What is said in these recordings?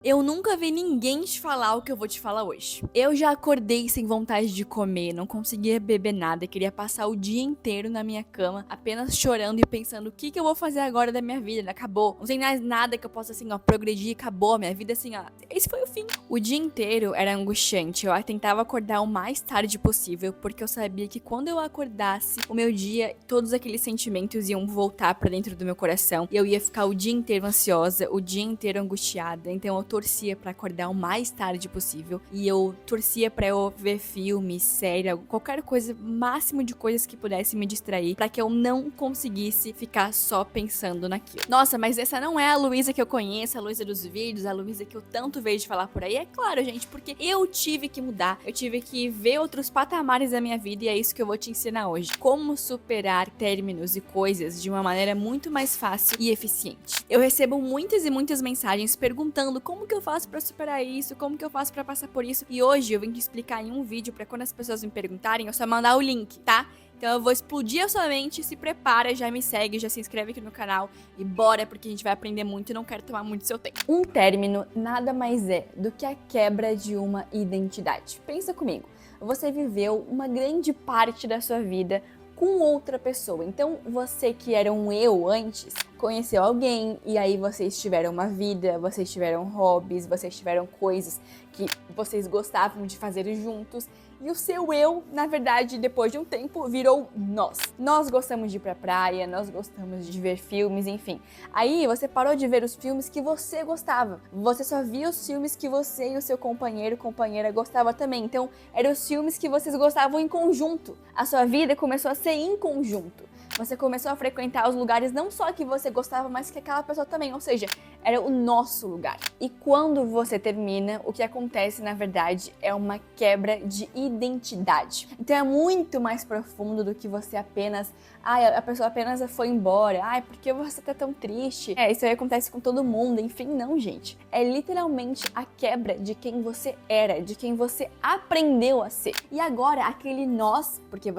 Eu nunca vi ninguém te falar o que eu vou te falar hoje. Eu já acordei sem vontade de comer, não conseguia beber nada, queria passar o dia inteiro na minha cama, apenas chorando e pensando o que eu vou fazer agora da minha vida, acabou. Não tem mais nada que eu possa, assim, ó, progredir, acabou a minha vida, assim, ó, esse foi o fim. O dia inteiro era angustiante, eu tentava acordar o mais tarde possível, porque eu sabia que quando eu acordasse, o meu dia, todos aqueles sentimentos iam voltar pra dentro do meu coração, e eu ia ficar o dia inteiro ansiosa, o dia inteiro angustiada, então eu torcia pra acordar o mais tarde possível e eu torcia pra eu ver filme, série, qualquer coisa, máximo de coisas que pudesse me distrair pra que eu não conseguisse ficar só pensando naquilo. Nossa, mas essa não é a Luísa que eu conheço, a Luísa dos vídeos, a Luísa que eu tanto vejo falar por aí. É claro, gente, porque eu tive que mudar, eu tive que ver outros patamares da minha vida e é isso que eu vou te ensinar hoje. Como superar términos e coisas de uma maneira muito mais fácil e eficiente. Eu recebo muitas e muitas mensagens perguntando como que eu faço pra superar isso, como que eu faço pra passar por isso. E hoje eu vim te explicar em um vídeo pra quando as pessoas me perguntarem, eu só mandar o link, tá? Então eu vou explodir a sua mente, se prepara, já me segue, já se inscreve aqui no canal e bora, porque a gente vai aprender muito e não quero tomar muito seu tempo. Um término nada mais é do que a quebra de uma identidade. Pensa comigo, você viveu uma grande parte da sua vida com outra pessoa. Então, você que era um eu antes, conheceu alguém e aí vocês tiveram uma vida, vocês tiveram hobbies, vocês tiveram coisas que vocês gostavam de fazer juntos. E o seu eu, na verdade, depois de um tempo, virou nós. Nós gostamos de ir pra praia, nós gostamos de ver filmes, enfim. Aí você parou de ver os filmes que você gostava. Você só via os filmes que você e o seu companheiro, companheira gostava também. Então, eram os filmes que vocês gostavam em conjunto. A sua vida começou a ser em conjunto. Você começou a frequentar os lugares não só que você gostava, mas que aquela pessoa também, ou seja, era o nosso lugar. E quando você termina, o que acontece na verdade é uma quebra de identidade. Então é muito mais profundo do que você apenas, a pessoa apenas foi embora, por que você tá tão triste? Isso aí acontece com todo mundo, enfim, não, gente. É literalmente a quebra de quem você era, de quem você aprendeu a ser. E agora aquele nós, porque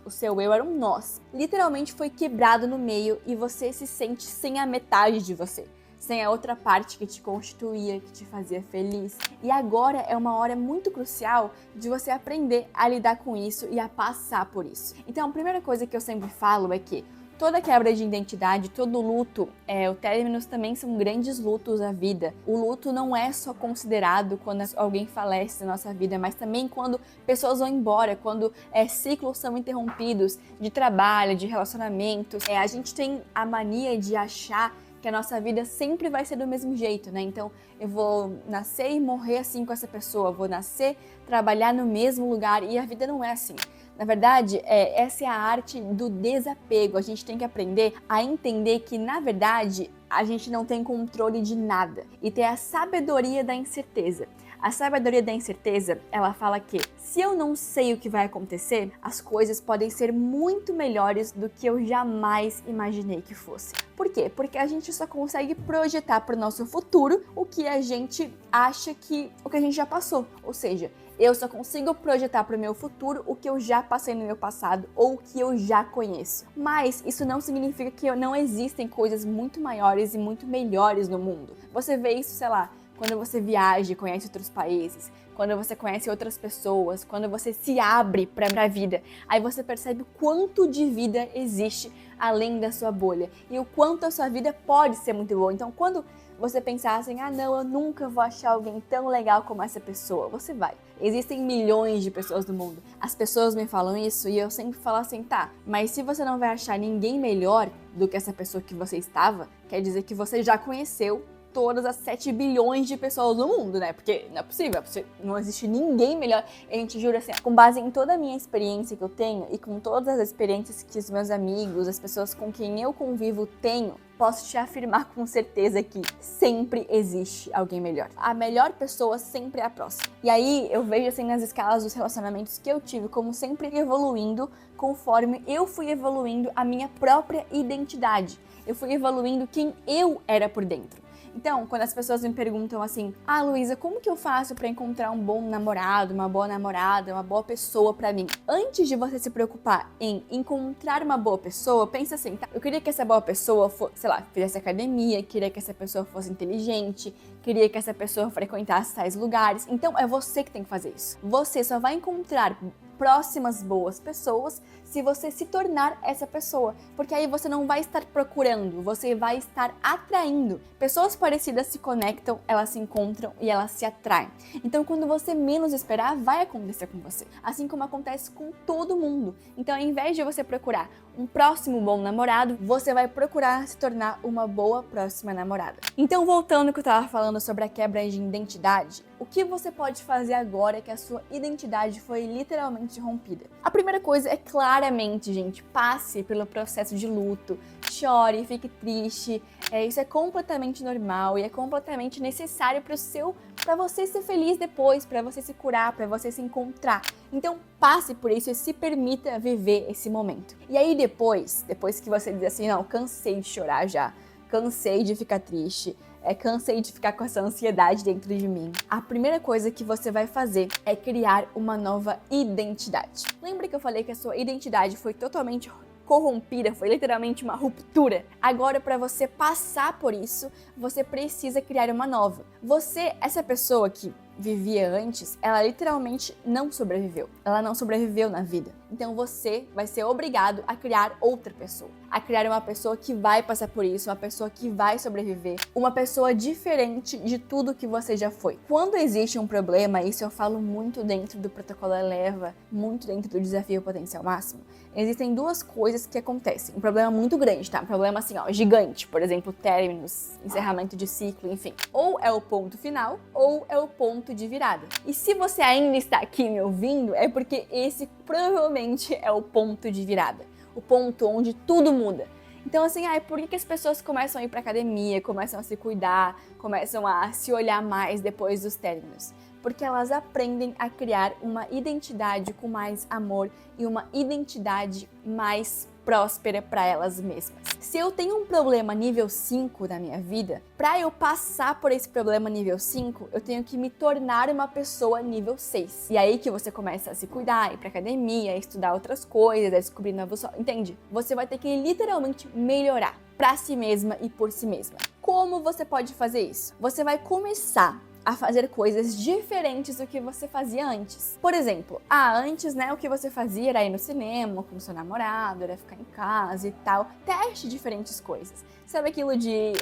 o seu eu era um nós, literalmente foi quebrado no meio e você se sente sem a metade de você, sem a outra parte que te constituía, que te fazia feliz. E agora é uma hora muito crucial de você aprender a lidar com isso e a passar por isso. Então, a primeira coisa que eu sempre falo é que toda quebra de identidade, todo luto, os términos também são grandes lutos da vida. O luto não é só considerado quando alguém falece na nossa vida, mas também quando pessoas vão embora, quando ciclos são interrompidos de trabalho, de relacionamentos. A gente tem a mania de achar que a nossa vida sempre vai ser do mesmo jeito, né? Então, eu vou nascer e morrer assim com essa pessoa, vou nascer, trabalhar no mesmo lugar e a vida não é assim. Na verdade, essa é a arte do desapego. A gente tem que aprender a entender que, na verdade, a gente não tem controle de nada e ter a sabedoria da incerteza. A sabedoria da incerteza, ela fala que se eu não sei o que vai acontecer, as coisas podem ser muito melhores do que eu jamais imaginei que fosse. Por quê? Porque a gente só consegue projetar para o nosso futuro o que a gente acha que o que a gente já passou. Ou seja, eu só consigo projetar para o meu futuro o que eu já passei no meu passado ou o que eu já conheço. Mas isso não significa que não existem coisas muito maiores e muito melhores no mundo. Você vê isso, sei lá, quando você viaja e conhece outros países, quando você conhece outras pessoas, quando você se abre para a vida, aí você percebe o quanto de vida existe além da sua bolha e o quanto a sua vida pode ser muito boa. Então, quando você pensar assim, não, eu nunca vou achar alguém tão legal como essa pessoa, você vai. Existem milhões de pessoas no mundo. As pessoas me falam isso e eu sempre falo assim, tá, mas se você não vai achar ninguém melhor do que essa pessoa que você estava, quer dizer que você já conheceu todas as 7 bilhões de pessoas no mundo, né? Porque não é possível, não existe ninguém melhor. A gente jura assim, com base em toda a minha experiência que eu tenho e com todas as experiências que os meus amigos, as pessoas com quem eu convivo tenho, posso te afirmar com certeza que sempre existe alguém melhor. A melhor pessoa sempre é a próxima. E aí eu vejo assim nas escalas dos relacionamentos que eu tive, como sempre evoluindo conforme eu fui evoluindo a minha própria identidade. Eu fui evoluindo quem eu era por dentro. Então, quando as pessoas me perguntam assim, Luísa, como que eu faço pra encontrar um bom namorado, uma boa namorada, uma boa pessoa pra mim? Antes de você se preocupar em encontrar uma boa pessoa, pensa assim, tá? Eu queria que essa boa pessoa fosse, sei lá, fizesse academia, queria que essa pessoa fosse inteligente, queria que essa pessoa frequentasse tais lugares. Então, é você que tem que fazer isso. Você só vai encontrar próximas boas pessoas se você se tornar essa pessoa, porque aí você não vai estar procurando, você vai estar atraindo. Pessoas parecidas se conectam, elas se encontram e elas se atraem. Então, quando você menos esperar, vai acontecer com você, assim como acontece com todo mundo. Então, ao invés de você procurar um próximo bom namorado, você vai procurar se tornar uma boa próxima namorada. Então, voltando ao que eu estava falando sobre a quebra de identidade, o que você pode fazer agora que a sua identidade foi literalmente rompida? A primeira coisa é claramente, gente, passe pelo processo de luto, chore, fique triste. Isso é completamente normal e é completamente necessário para você ser feliz depois, para você se curar, para você se encontrar. Então, passe por isso e se permita viver esse momento. E aí depois que você diz assim, não, cansei de chorar já, cansei de ficar triste, cansei de ficar com essa ansiedade dentro de mim, a primeira coisa que você vai fazer é criar uma nova identidade. Lembra que eu falei que a sua identidade foi totalmente corrompida, foi literalmente uma ruptura? Agora, para você passar por isso, você precisa criar uma nova. Você, essa pessoa que vivia antes, ela literalmente não sobreviveu. Ela não sobreviveu na vida. Então você vai ser obrigado a criar outra pessoa. A criar uma pessoa que vai passar por isso, uma pessoa que vai sobreviver, uma pessoa diferente de tudo que você já foi. Quando existe um problema, isso eu falo muito dentro do protocolo Eleva, muito dentro do desafio Potencial Máximo, existem duas coisas que acontecem. Um problema muito grande, tá? Um problema assim, gigante. Por exemplo, términos, encerramento de ciclo, enfim. Ou é o ponto final, ou é o ponto de virada. E se você ainda está aqui me ouvindo, é porque esse provavelmente é o ponto de virada. O ponto onde tudo muda. Então assim, por que as pessoas começam a ir pra academia, começam a se cuidar, começam a se olhar mais depois dos términos? Porque elas aprendem a criar uma identidade com mais amor e uma identidade mais próspera para elas mesmas. Se eu tenho um problema nível 5 na minha vida, para eu passar por esse problema nível 5, eu tenho que me tornar uma pessoa nível 6. E aí que você começa a se cuidar, ir pra academia, estudar outras coisas, a descobrir novos... Entende? Você vai ter que literalmente melhorar para si mesma e por si mesma. Como você pode fazer isso? Você vai começar a fazer coisas diferentes do que você fazia antes. Por exemplo, antes, o que você fazia era ir no cinema com seu namorado, era ficar em casa e tal. Teste diferentes coisas. Sabe aquilo de,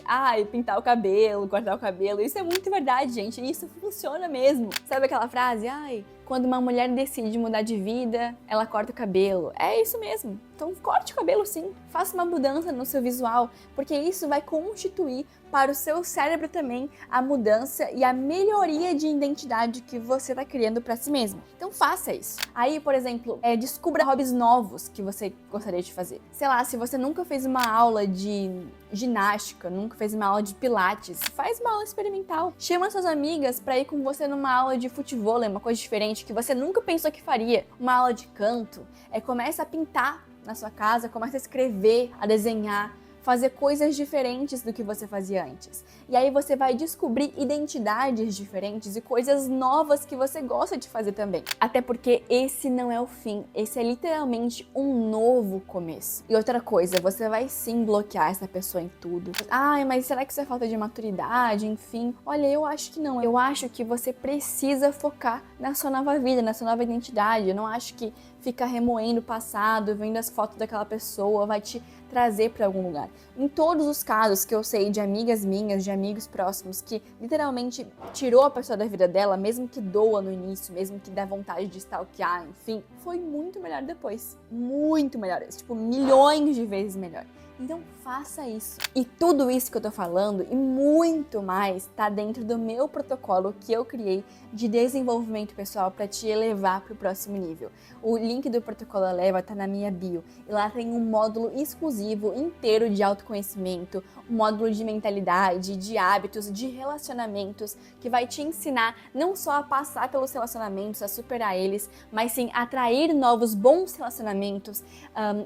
pintar o cabelo, cortar o cabelo? Isso é muito verdade, gente. Isso funciona mesmo. Sabe aquela frase, quando uma mulher decide mudar de vida, ela corta o cabelo. É isso mesmo. Então corte o cabelo sim. Faça uma mudança no seu visual, porque isso vai constituir para o seu cérebro também a mudança e a melhoria de identidade que você está criando para si mesmo. Então faça isso. Aí, por exemplo, descubra hobbies novos que você gostaria de fazer. Sei lá, se você nunca fez uma aula de ginástica, nunca fez uma aula de pilates, faz uma aula experimental. Chama suas amigas para ir com você numa aula de futevôlei, uma coisa diferente que você nunca pensou que faria. Uma aula de canto. Começa a pintar na sua casa, começa a escrever, a desenhar, fazer coisas diferentes do que você fazia antes. E aí você vai descobrir identidades diferentes e coisas novas que você gosta de fazer também. Até porque esse não é o fim, esse é literalmente um novo começo. E outra coisa, você vai sim bloquear essa pessoa em tudo. Mas será que isso é falta de maturidade? Enfim, olha, eu acho que não. Eu acho que você precisa focar na sua nova vida, na sua nova identidade. Eu não acho que ficar remoendo o passado, vendo as fotos daquela pessoa, vai te trazer para algum lugar. Em todos os casos que eu sei de amigas minhas, de amigos próximos, que literalmente tirou a pessoa da vida dela, mesmo que doa no início, mesmo que dá vontade de stalkear, enfim, foi muito melhor depois. Muito melhor. Milhões de vezes melhor. Então faça isso. E tudo isso que eu tô falando e muito mais tá dentro do meu protocolo que eu criei de desenvolvimento pessoal para te elevar para o próximo nível. O link do protocolo Eleva tá na minha bio. E lá tem um módulo exclusivo inteiro de autoconhecimento, um módulo de mentalidade, de hábitos, de relacionamentos, que vai te ensinar não só a passar pelos relacionamentos, a superar eles, mas sim atrair novos bons relacionamentos,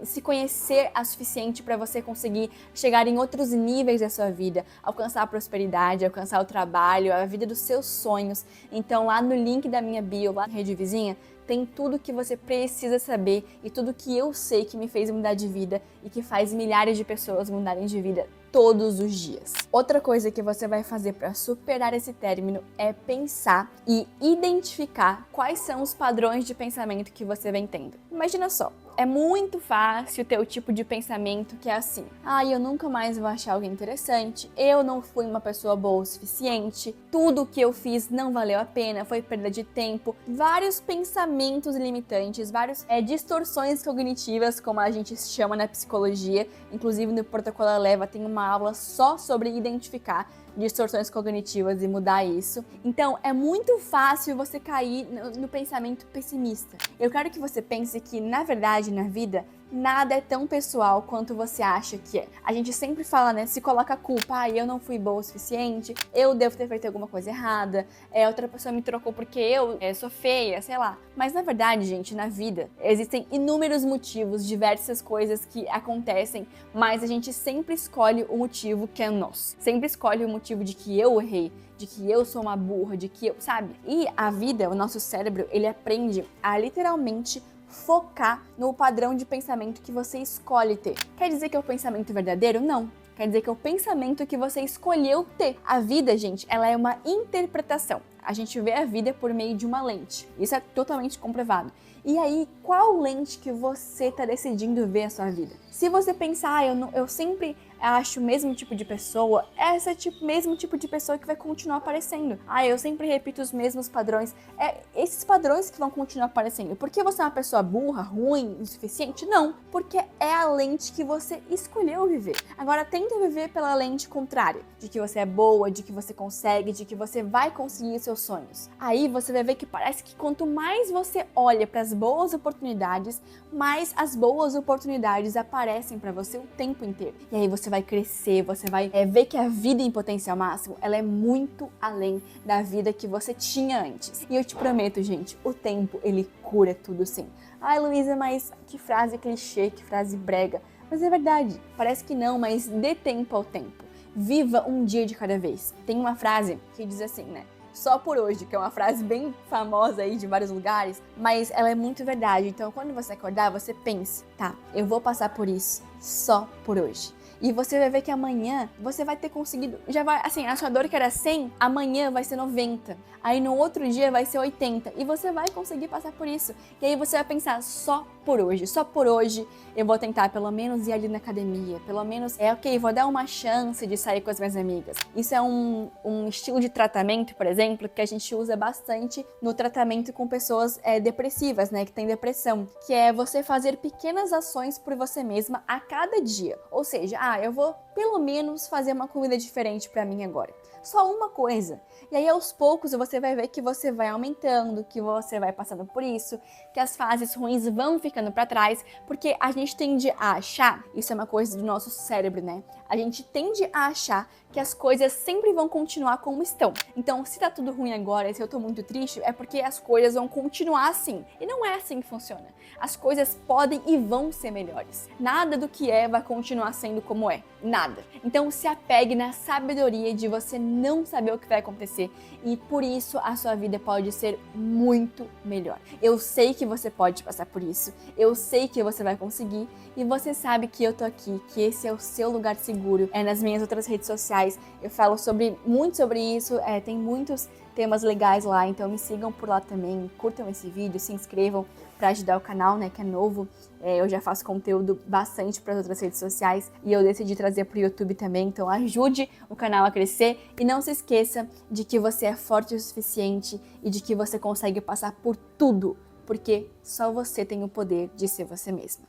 se conhecer o suficiente para você conseguir chegar em outros níveis da sua vida, alcançar a prosperidade, alcançar o trabalho, a vida dos seus sonhos. Então lá no link da minha bio, lá na Rede Vizinha, tem tudo que você precisa saber e tudo que eu sei que me fez mudar de vida e que faz milhares de pessoas mudarem de vida todos os dias. Outra coisa que você vai fazer para superar esse término é pensar e identificar quais são os padrões de pensamento que você vem tendo. Imagina só, é muito fácil ter o tipo de pensamento que é assim: eu nunca mais vou achar alguém interessante, eu não fui uma pessoa boa o suficiente, tudo o que eu fiz não valeu a pena, foi perda de tempo. Vários pensamentos limitantes, várias distorções cognitivas, como a gente chama na psicologia. Inclusive no Protocolo Eleva tem uma aula só sobre identificar distorções cognitivas e mudar isso. Então, é muito fácil você cair no pensamento pessimista. Eu quero que você pense que, na verdade, na vida, nada é tão pessoal quanto você acha que é. A gente sempre fala, né? Se coloca a culpa. Eu não fui boa o suficiente, eu devo ter feito alguma coisa errada, outra pessoa me trocou porque eu sou feia, sei lá. Mas na verdade, gente, na vida, existem inúmeros motivos, diversas coisas que acontecem, mas a gente sempre escolhe o motivo que é nosso. Sempre escolhe o motivo de que eu errei, de que eu sou uma burra, de que eu, sabe? E a vida, o nosso cérebro, ele aprende a literalmente focar no padrão de pensamento que você escolhe ter. Quer dizer que é o pensamento verdadeiro? Não. Quer dizer que é o pensamento que você escolheu ter. A vida, gente, ela é uma interpretação. A gente vê a vida por meio de uma lente. Isso é totalmente comprovado. E aí, qual lente que você está decidindo ver a sua vida? Se você pensar, eu sempre acho o mesmo tipo de pessoa, é esse mesmo tipo de pessoa que vai continuar aparecendo. Eu sempre repito os mesmos padrões. É esses padrões que vão continuar aparecendo. Porque você é uma pessoa burra, ruim, insuficiente? Não. Porque é a lente que você escolheu viver. Agora, tenta viver pela lente contrária. De que você é boa, de que você consegue, de que você vai conseguir seus sonhos. Aí você vai ver que parece que quanto mais você olha para as boas oportunidades, mais as boas oportunidades aparecem para você o tempo inteiro. E aí você vai crescer, você vai ver que a vida em potencial máximo, ela é muito além da vida que você tinha antes. E eu te prometo, gente, o tempo, ele cura tudo sim. Luísa, mas que frase clichê, que frase brega. Mas é verdade, parece que não, mas dê tempo ao tempo. Viva um dia de cada vez. Tem uma frase que diz assim, né? Só por hoje, que é uma frase bem famosa aí de vários lugares, mas ela é muito verdade. Então, quando você acordar, você pense, tá, eu vou passar por isso só por hoje. E você vai ver que amanhã você vai ter conseguido, já vai, assim, a sua dor que era 100, amanhã vai ser 90. Aí no outro dia vai ser 80 e você vai conseguir passar por isso. E aí você vai pensar, só por hoje eu vou tentar pelo menos ir ali na academia, pelo menos, vou dar uma chance de sair com as minhas amigas. Isso é um estilo de tratamento, por exemplo, que a gente usa bastante no tratamento com pessoas depressivas, né, que tem depressão, que é você fazer pequenas ações por você mesma a cada dia. Ou seja, eu vou pelo menos fazer uma comida diferente pra mim agora. Só uma coisa. E aí aos poucos você vai ver que você vai aumentando, que você vai passando por isso, que as fases ruins vão ficando pra trás, porque a gente tende a achar, isso é uma coisa do nosso cérebro, né? A gente tende a achar que as coisas sempre vão continuar como estão. Então, se tá tudo ruim agora, se eu tô muito triste, é porque as coisas vão continuar assim. E não é assim que funciona. As coisas podem e vão ser melhores. Nada do que vai continuar sendo como é. Nada. Então, se apegue na sabedoria de você não saber o que vai acontecer e por isso a sua vida pode ser muito melhor. Eu sei que você pode passar por isso. Eu sei que você vai conseguir e você sabe que eu tô aqui, que esse é o seu lugar seguro. Nas minhas outras redes sociais eu falo muito sobre isso, tem muitos temas legais lá, então me sigam por lá também, curtam esse vídeo, se inscrevam para ajudar o canal, né, que é novo. Eu já faço conteúdo bastante para as outras redes sociais e eu decidi trazer para o YouTube também, então ajude o canal a crescer e não se esqueça de que você é forte o suficiente e de que você consegue passar por tudo, porque só você tem o poder de ser você mesma.